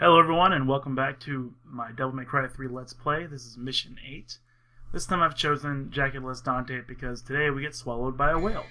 Hello everyone and welcome back to my Devil May Cry 3 Let's Play. This is Mission 8. This time I've chosen Jacketless Dante because today we get swallowed by a whale.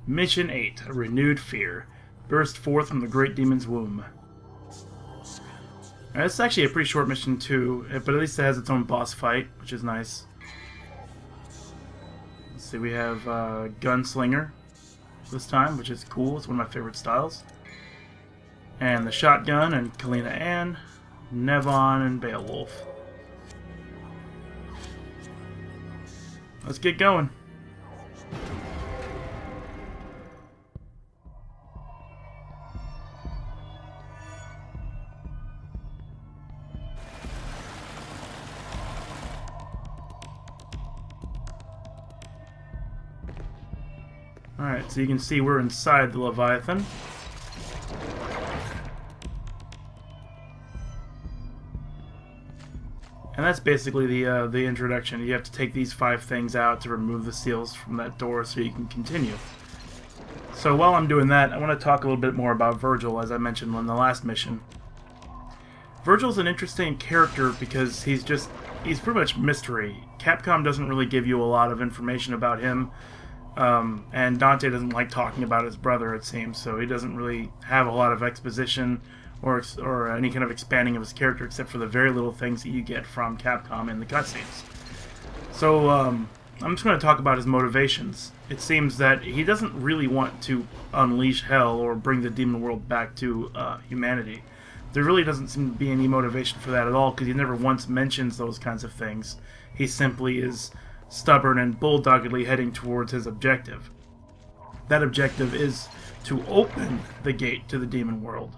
Mission 8, A Renewed Fear. Burst forth from the Great Demon's womb. It's actually a pretty short mission too, but at least it has its own boss fight, which is nice. Let's see, we have Gunslinger this time, which is cool. It's one of my favorite styles. And the Shotgun and Kalina Ann, Nevon and Beowulf. Let's get going. Alright, so you can see we're inside the Leviathan. And that's basically the introduction. You have to take these 5 things out to remove the seals from that door so you can continue. So while I'm doing that, I want to talk a little bit more about Virgil, as I mentioned in the last mission. Virgil's an interesting character because he's pretty much mystery. Capcom doesn't really give you a lot of information about him. And Dante doesn't like talking about his brother, it seems, so he doesn't really have a lot of exposition or any kind of expanding of his character except for the very little things that you get from Capcom in the cutscenes. So I'm just going to talk about his motivations. It seems that he doesn't really want to unleash hell or bring the demon world back to humanity. There really doesn't seem to be any motivation for that at all because he never once mentions those kinds of things. He simply is stubborn and bulldoggedly heading towards his objective. That objective is to open the gate to the demon world.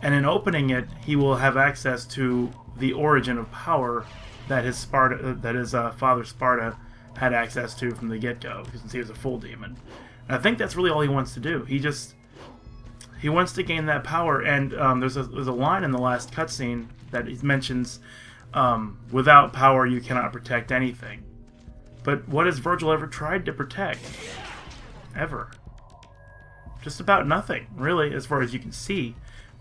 And in opening it, he will have access to the origin of power that his father Sparta had access to from the get-go, since he was a full demon. And I think that's really all he wants to do. He wants to gain that power, and there's a line in the last cutscene that he mentions. Without power, you cannot protect anything. But what has Virgil ever tried to protect? Ever. Just about nothing, really, as far as you can see.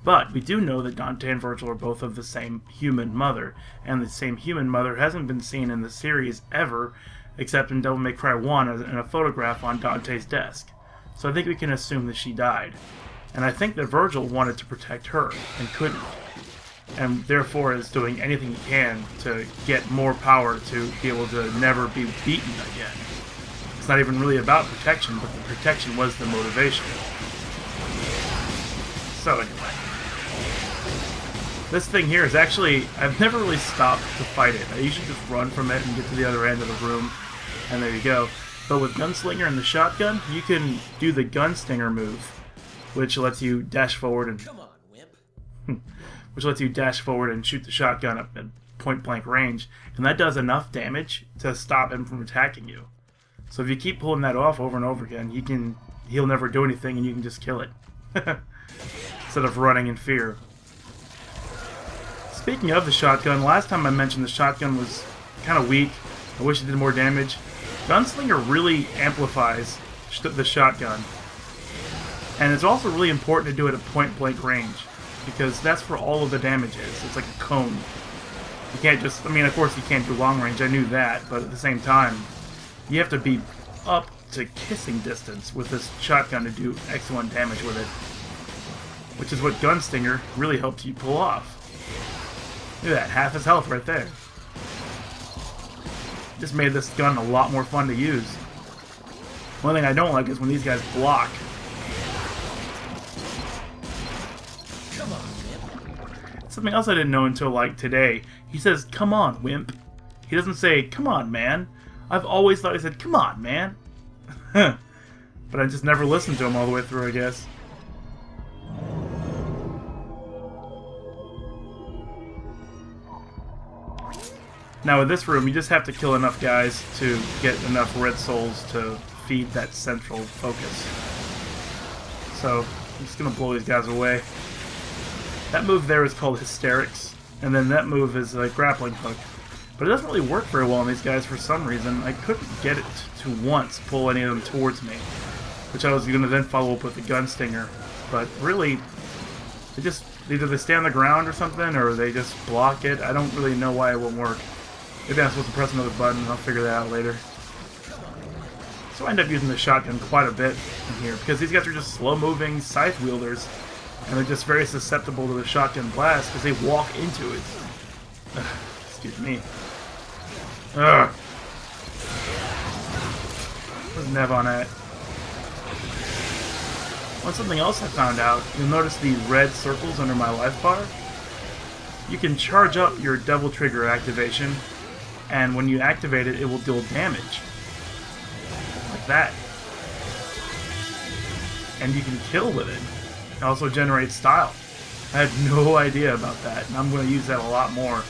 But we do know that Dante and Virgil are both of the same human mother, and the same human mother hasn't been seen in the series ever, except in Devil May Cry 1 in a photograph on Dante's desk. So I think we can assume that she died. And I think that Virgil wanted to protect her, and couldn't. And therefore is doing anything he can to get more power to be able to never be beaten again. It's not even really about protection, but the protection was the motivation. So anyway. This thing here is actually, I've never really stopped to fight it. I usually just run from it and get to the other end of the room, and there you go. But with Gunslinger and the shotgun, you can do the Gunstinger move, which lets you dash forward and... Come on, wimp. which lets you dash forward and shoot the shotgun up at point-blank range, and that does enough damage to stop him from attacking you. So if you keep pulling that off over and over again, he'll never do anything, and you can just kill it. Instead of running in fear. Speaking of the shotgun, last time I mentioned the shotgun was kind of weak. I wish it did more damage. Gunslinger really amplifies the shotgun. And it's also really important to do it at point-blank range, because that's where all of the damage is. It's like a cone. You can't just... I mean, of course you can't do long range, I knew that, but at the same time, you have to be up to kissing distance with this shotgun to do excellent damage with it. Which is what Gunstinger really helps you pull off. Look at that, half his health right there. Just made this gun a lot more fun to use. One thing I don't like is when these guys block. Come on, wimp. Something else I didn't know until like today. He says, "Come on, wimp." He doesn't say, "Come on, man." I've always thought he said, "Come on, man." But I just never listened to him all the way through, I guess. Now with this room, you just have to kill enough guys to get enough red souls to feed that central focus. So, I'm just going to blow these guys away. That move there is called Hysterics, and then that move is a grappling hook. But it doesn't really work very well on these guys for some reason. I couldn't get it to once pull any of them towards me, which I was going to then follow up with the Gunstinger. But really, they just, either they stay on the ground or something, or they just block it. I don't really know why it won't work. Maybe I'm supposed to press another button, and I'll figure that out later. So I end up using the shotgun quite a bit in here, because these guys are just slow-moving scythe wielders, and they're just very susceptible to the shotgun blast, because they walk into it. Excuse me. Ugh. Where's Nev on at? Well, something else I found out, you'll notice the red circles under my life bar. You can charge up your double trigger activation, and when you activate it, it will deal damage. Like that. And you can kill with it. It also generates style. I had no idea about that, and I'm going to use that a lot more.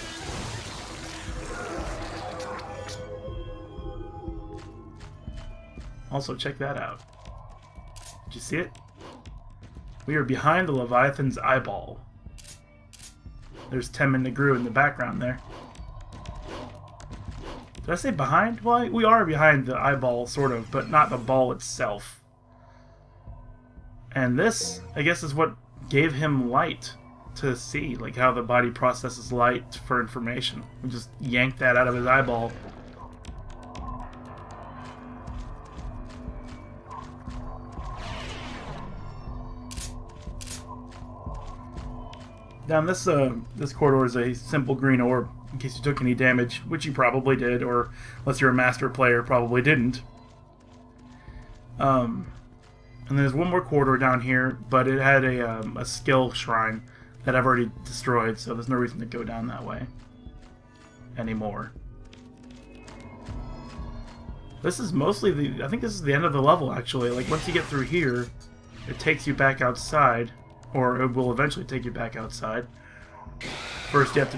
Also, check that out. Did you see it? We are behind the Leviathan's eyeball. There's Temin Negru in the background there. Did I say behind? Well, we are behind the eyeball, sort of, but not the ball itself. And this, I guess, is what gave him light to see, like how the body processes light for information. We just yanked that out of his eyeball. Down this corridor is a simple green orb, in case you took any damage, which you probably did, or unless you're a master player, probably didn't. And there's one more corridor down here, but it had a skill shrine that I've already destroyed, so there's no reason to go down that way anymore. This is mostly I think this is the end of the level, actually. Like, once you get through here, it takes you back outside. Or it will eventually take you back outside. First, you have to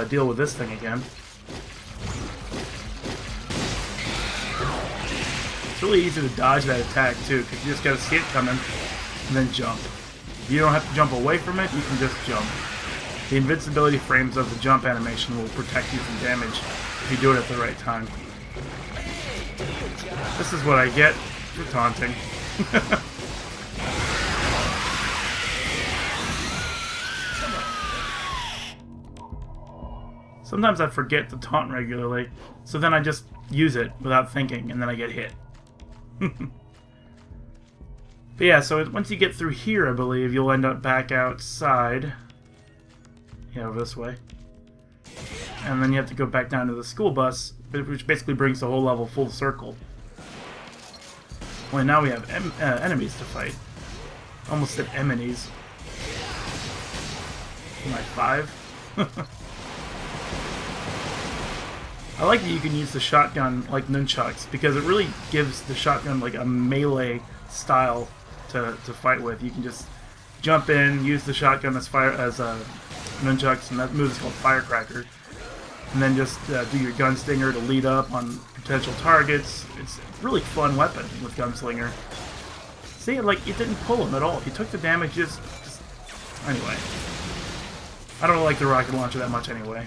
deal with this thing again. It's really easy to dodge that attack, too, because you just gotta see it coming, and then jump. You don't have to jump away from it, you can just jump. The invincibility frames of the jump animation will protect you from damage if you do it at the right time. This is what I get for taunting. Sometimes I forget to taunt regularly, so then I just use it without thinking, and then I get hit. But yeah, so once you get through here, I believe, you'll end up back outside. Yeah, over this way. And then you have to go back down to the school bus, which basically brings the whole level full circle. Only now we have enemies to fight. Almost said enemies. Am I 5? I like that you can use the shotgun like nunchucks, because it really gives the shotgun like a melee style to fight with. You can just jump in, use the shotgun as nunchucks, and that move is called Firecracker. And then just do your Gunstinger to lead up on potential targets. It's a really fun weapon with Gunslinger. See, like, it didn't pull him at all. He took the damage just... Anyway. I don't like the rocket launcher that much anyway.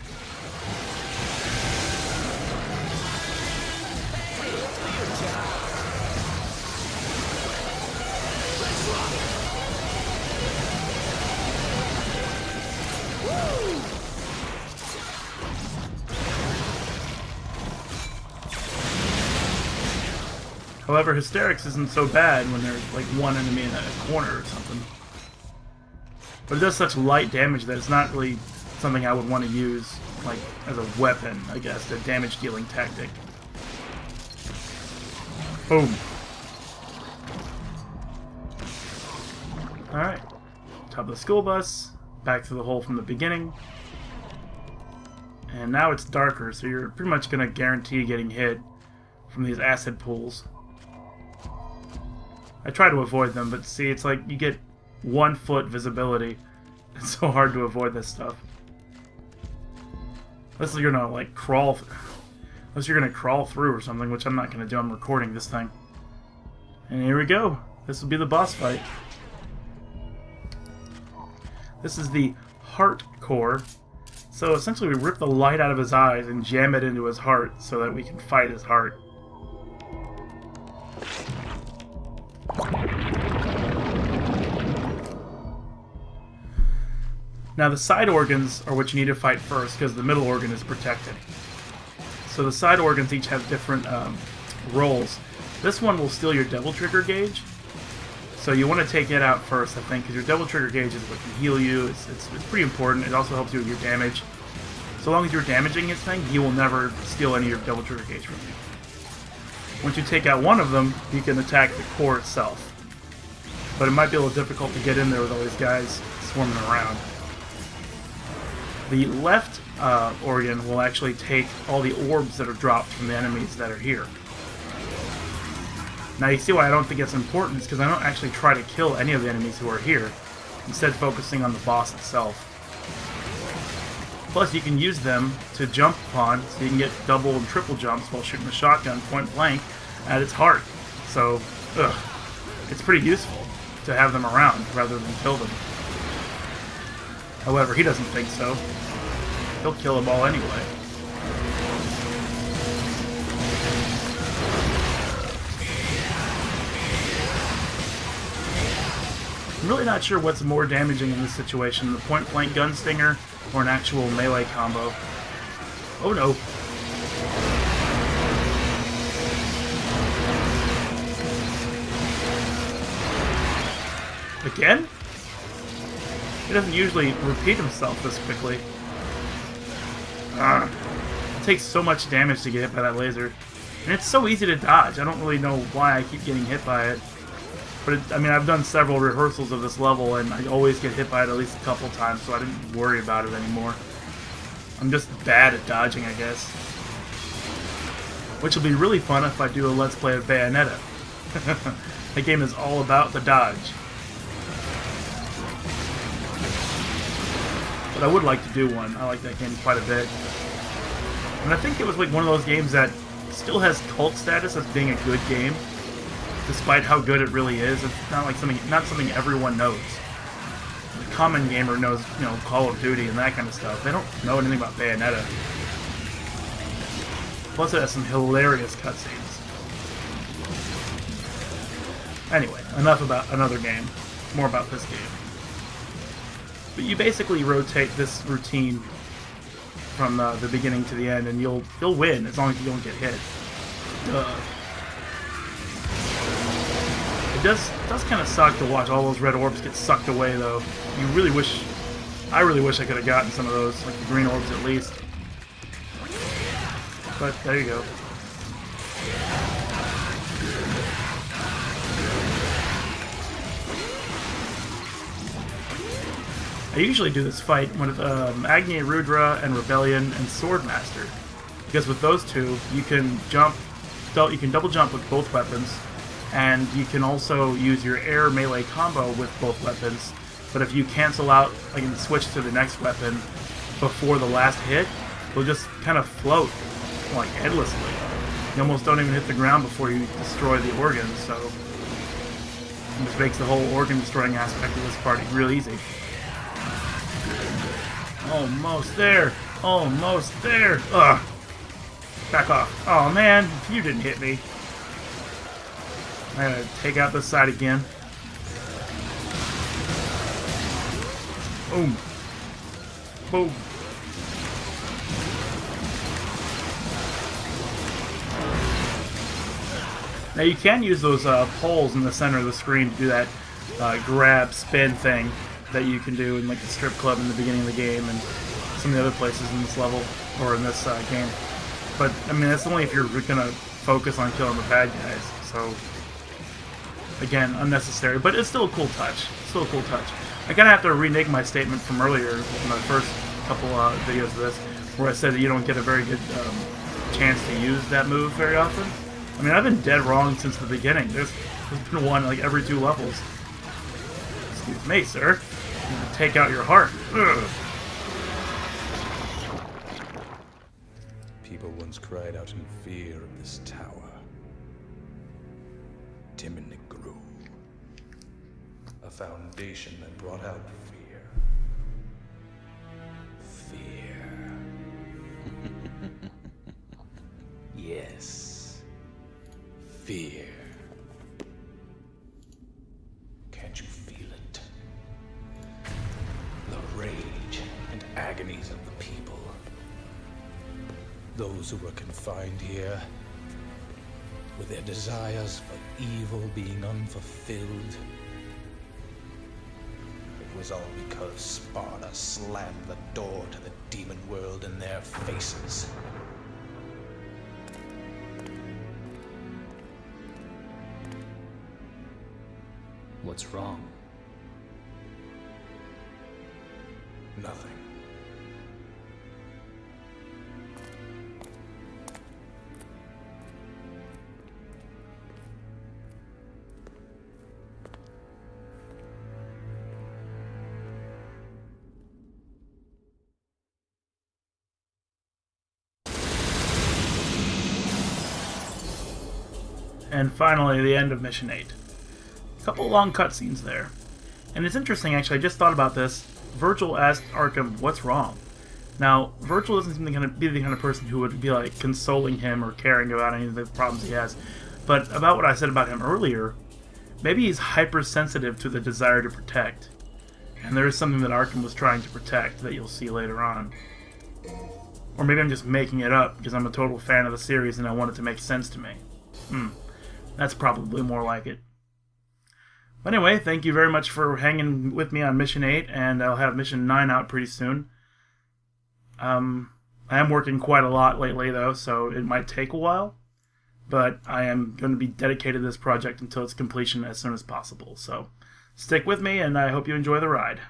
However, Hysterics isn't so bad when there's like one enemy in a corner or something. But it does such light damage that it's not really something I would want to use like as a weapon, I guess, a damage dealing tactic. Boom. Alright. Top of the school bus, back to the hole from the beginning. And now it's darker, so you're pretty much going to guarantee getting hit from these acid pools. I try to avoid them, but see, it's like you get 1 foot visibility. It's so hard to avoid this stuff. Unless you're gonna like crawl, unless you're gonna crawl through or something, which I'm not gonna do. I'm recording this thing. And here we go. This will be the boss fight. This is the heart core. So essentially, we rip the light out of his eyes and jam it into his heart so that we can fight his heart. Now the side organs are what you need to fight first, because the middle organ is protected. So the side organs each have different roles. This one will steal your Devil Trigger gauge, so you want to take it out first, I think, because your Devil Trigger gauge is what can heal you. It's pretty important. It also helps you with your damage. So long as you're damaging his thing, he will never steal any of your Devil Trigger gauge from you. Once you take out one of them, you can attack the core itself. But it might be a little difficult to get in there with all these guys swarming around. The left organ will actually take all the orbs that are dropped from the enemies that are here. Now you see why I don't think it's important, is because I don't actually try to kill any of the enemies who are here, instead focusing on the boss itself. Plus you can use them to jump upon, so you can get double and triple jumps while shooting the shotgun point blank at its heart. So, it's pretty useful to have them around rather than kill them. However, he doesn't think so. He'll kill them all anyway. I'm really not sure what's more damaging in this situation, the point-blank Gunstinger or an actual melee combo. Oh no. Again? He doesn't usually repeat himself this quickly. It takes so much damage to get hit by that laser. And it's so easy to dodge. I don't really know why I keep getting hit by it. But I mean, I've done several rehearsals of this level, and I always get hit by it at least a couple times, so I didn't worry about it anymore. I'm just bad at dodging, I guess. Which will be really fun if I do a Let's Play of Bayonetta. The game is all about the dodge. But I would like to do one. I like that game quite a bit. And I think it was like one of those games that still has cult status as being a good game, despite how good it really is. It's not like something everyone knows. The common gamer knows, you know, Call of Duty and that kind of stuff. They don't know anything about Bayonetta. Plus it has some hilarious cutscenes. Anyway, enough about another game. More about this game. But you basically rotate this routine from the beginning to the end, and you'll win as long as you don't get hit. Duh. It does kind of suck to watch all those red orbs get sucked away, though. I really wish I could have gotten some of those, like the green orbs at least. But there you go. I usually do this fight with Agni, Rudra, and Rebellion, and Swordmaster, because with those two you can double jump with both weapons, and you can also use your air melee combo with both weapons. But if you cancel out, like, and switch to the next weapon before the last hit, they'll just kind of float like endlessly. You almost don't even hit the ground before you destroy the organs. So it just makes the whole organ destroying aspect of this party real easy. Almost there! Almost there! Ugh! Back off. Oh man, you didn't hit me. I gotta take out this side again. Boom. Boom. Now you can use those poles in the center of the screen to do that grab spin thing that you can do in like the strip club in the beginning of the game and some of the other places in this level or in this game. But I mean, that's only if you're gonna focus on killing the bad guys. So again, unnecessary, but it's still a cool touch. Still a cool touch. I kind of have to renege my statement from earlier in the first couple videos of this, where I said that you don't get a very good chance to use that move very often. I mean, I've been dead wrong since the beginning. There's been one like every 2 levels. Excuse me, sir. I'm gonna take out your heart. Ugh. People once cried out in fear of this tower. Timid grew. A foundation that brought out fear. Fear. Yes. Fear. Can't you feel it? The rage and agonies of the people. Those who were confined here, with their desires for evil being unfulfilled. It was all because Sparta slammed the door to the demon world in their faces. What's wrong? Nothing. And finally, the end of Mission 8. A couple long cutscenes there. And it's interesting, actually, I just thought about this. Virgil asked Arkham, what's wrong? Now, Virgil doesn't seem to be the kind of person who would be, like, consoling him or caring about any of the problems he has. But about what I said about him earlier, maybe he's hypersensitive to the desire to protect. And there is something that Arkham was trying to protect that you'll see later on. Or maybe I'm just making it up because I'm a total fan of the series and I want it to make sense to me. That's probably more like it. But anyway, thank you very much for hanging with me on Mission 8, and I'll have Mission 9 out pretty soon. I am working quite a lot lately, though, so it might take a while. But I am going to be dedicated to this project until its completion as soon as possible. So stick with me, and I hope you enjoy the ride.